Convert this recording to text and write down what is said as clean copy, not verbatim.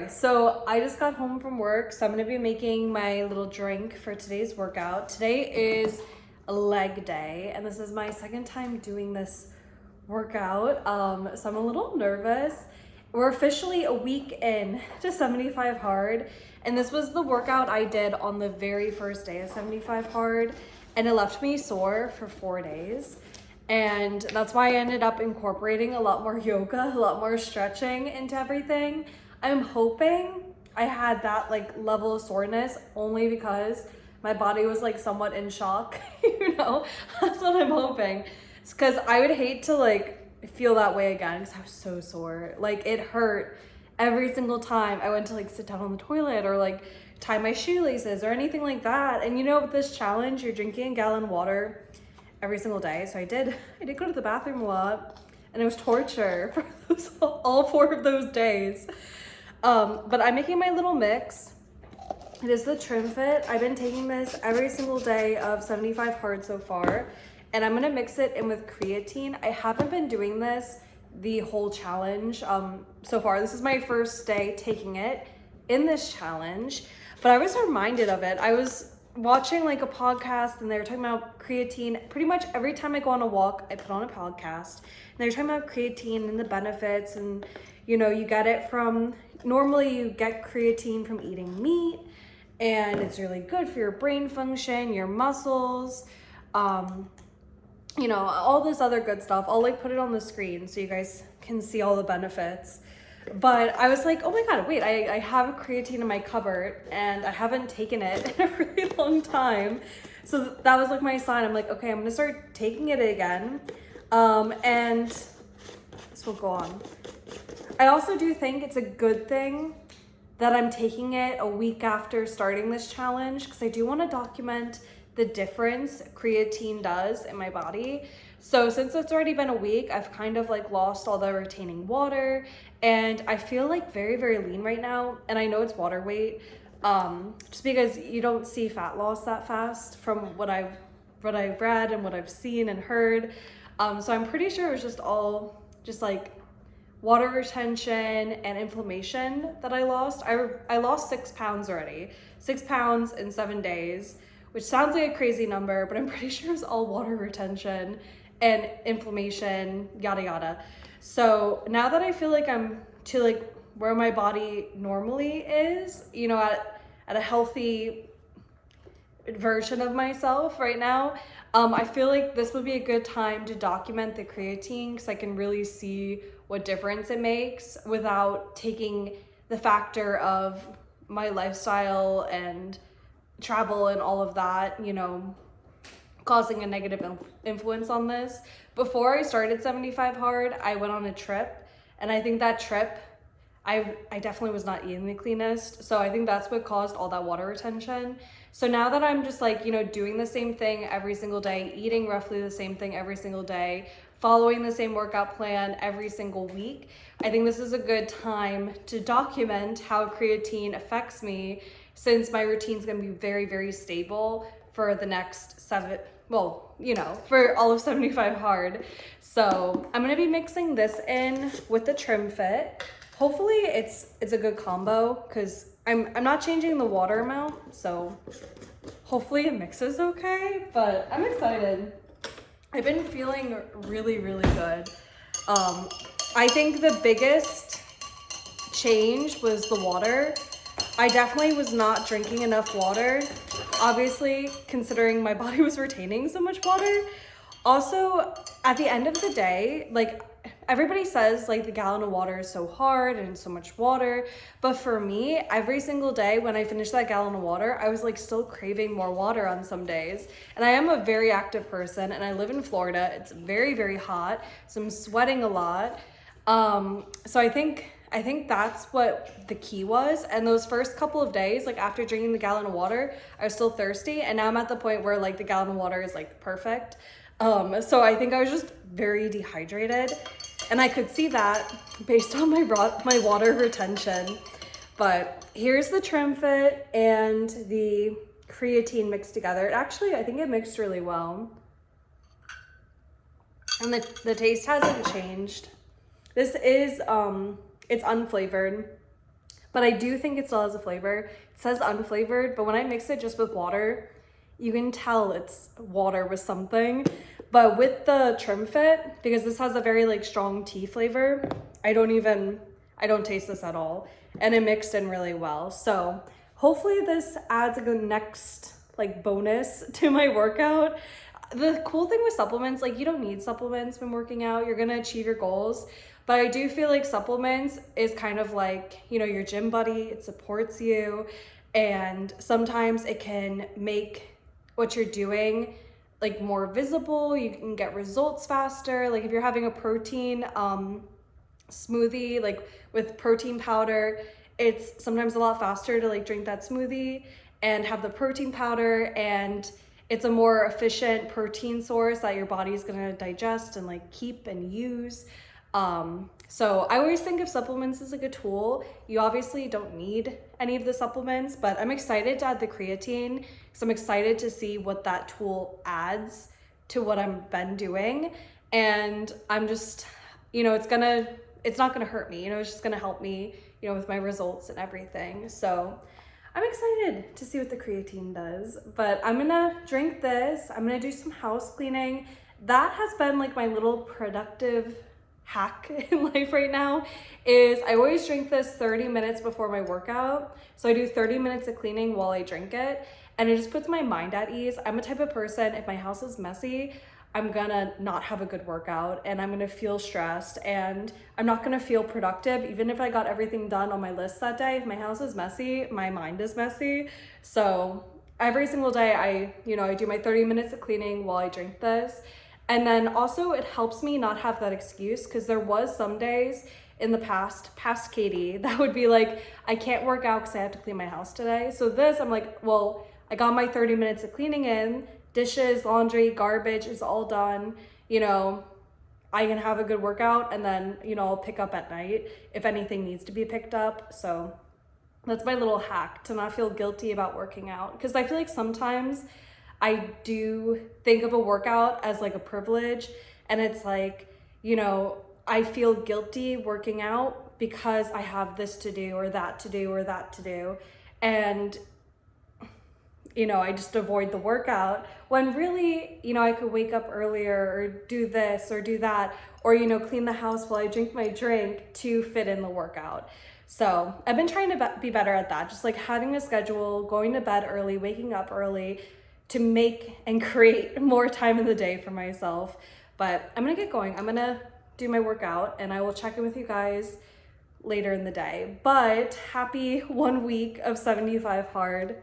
So I just got home from work, so I'm gonna be making my little drink for today's workout. Today is a leg day, and this is my second time doing this workout. So I'm a little nervous. We're officially a week in to 75 hard, and this was the workout I did on the very first day of 75 hard, and it left me sore for 4 days. And that's why I ended up incorporating a lot more yoga, a lot more stretching into everything. I'm hoping I had that level of soreness only because my body was somewhat in shock, that's what I'm hoping. It's because I would hate to feel that way again because I was so sore. It hurt every single time I went to sit down on the toilet or tie my shoelaces or anything like that. And with this challenge, you're drinking a gallon of water every single day. So I did go to the bathroom a lot, and it was torture for all 4 of those days. But I'm making my little mix. It is the TrimFit. I've been taking this every single day of 75 hard so far, and I'm gonna mix it in with creatine. I haven't been doing this the whole challenge so far. This is my first day taking it in this challenge, but I was reminded of it. I was watching a podcast, and they were talking about creatine. Pretty much every time I go on a walk, I put on a podcast, and they're talking about creatine and the benefits, and you get it from, normally you get creatine from eating meat, and it's really good for your brain function, your muscles, all this other good stuff. I'll put it on the screen so you guys can see all the benefits. But I was like, oh my God, wait, I have creatine in my cupboard and I haven't taken it in a really long time. So that was my sign. I'm like, okay, I'm gonna start taking it again. And this will go on. I also do think it's a good thing that I'm taking it a week after starting this challenge, because I do want to document the difference creatine does in my body. So since it's already been a week, I've kind of lost all the retaining water, and I feel very, very lean right now. And I know it's water weight, just because you don't see fat loss that fast from what I've read and what I've seen and heard. So I'm pretty sure it was just all water retention and inflammation that I lost. I lost 6 pounds already, 6 pounds in 7 days, which sounds like a crazy number, but I'm pretty sure it's all water retention and inflammation, yada yada. So now that I feel I'm to where my body normally is, at a healthy version of myself right now, I feel this would be a good time to document the creatine, because I can really see what difference it makes without taking the factor of my lifestyle and travel and all of that, causing a negative influence on this. Before I started 75 hard, I went on a trip, and I think that trip, I definitely was not eating the cleanest. So I think that's what caused all that water retention. So now that I'm just doing the same thing every single day, eating roughly the same thing every single day, following the same workout plan every single week, I think this is a good time to document how creatine affects me, since my routine is going to be very, very stable for the next for all of 75 hard. So I'm going to be mixing this in with the TrimFit. Hopefully it's a good combo, because I'm not changing the water amount, so hopefully it mixes okay, but I'm excited. I've been feeling really, really good. I think the biggest change was the water. I definitely was not drinking enough water, obviously, considering my body was retaining so much water. Also, at the end of the day, everybody says the gallon of water is so hard and so much water, but for me, every single day when I finished that gallon of water, I was still craving more water on some days. And I am a very active person, and I live in Florida. It's very, very hot, so I'm sweating a lot. So I think that's what the key was. And those first couple of days, after drinking the gallon of water, I was still thirsty, and now I'm at the point where the gallon of water is perfect. So I think I was just very dehydrated, and I could see that based on my water retention. But here's the TrimFit and the creatine mixed together. I think it mixed really well. And the taste hasn't changed. This is, it's unflavored, but I do think it still has a flavor. It says unflavored, but when I mix it just with water, you can tell it's water with something. But with the Trim Fit, because this has a very like strong tea flavor, I don't taste this at all. And it mixed in really well. So hopefully this adds like a next like bonus to my workout. The cool thing with supplements, like you don't need supplements when working out, you're gonna achieve your goals. But I do feel like supplements is kind of like, you know, your gym buddy, it supports you. And sometimes it can make what you're doing like more visible. You can get results faster. Like if you're having a protein smoothie, like with protein powder, it's sometimes a lot faster to like drink that smoothie and have the protein powder, and it's a more efficient protein source that your body is going to digest and like keep and use. So I always think of supplements as like a tool. You obviously don't need any of the supplements, but I'm excited to add the creatine because I'm excited to see what that tool adds to what I've been doing. And I'm just, you know, it's not gonna hurt me, you know, it's just gonna help me, you know, with my results and everything. So I'm excited to see what the creatine does, but I'm gonna drink this. I'm gonna do some house cleaning. That has been like my little productive hack in life right now, is I always drink this 30 minutes before my workout. So I do 30 minutes of cleaning while I drink it, and it just puts my mind at ease. I'm a type of person, if my house is messy, I'm gonna not have a good workout and I'm gonna feel stressed and I'm not gonna feel productive. Even if I got everything done on my list that day, if my house is messy, my mind is messy. So every single day I do my 30 minutes of cleaning while I drink this. And then also it helps me not have that excuse, because there was some days in the past Katie, that would be like, I can't work out because I have to clean my house today. So this, I'm like, well, I got my 30 minutes of cleaning in, dishes, laundry, garbage is all done, you know, I can have a good workout, and then, you know, I'll pick up at night if anything needs to be picked up. So that's my little hack, to not feel guilty about working out, because I feel like sometimes I do think of a workout as like a privilege, and it's like, you know, I feel guilty working out because I have this to do or that to do or that to do, and you know, I just avoid the workout, when really, you know, I could wake up earlier or do this or do that, or, you know, clean the house while I drink my drink to fit in the workout. So I've been trying to be better at that, just like having a schedule, going to bed early, waking up early, to make and create more time in the day for myself. But I'm gonna get going. I'm gonna do my workout and I will check in with you guys later in the day. But happy 1 week of 75 hard.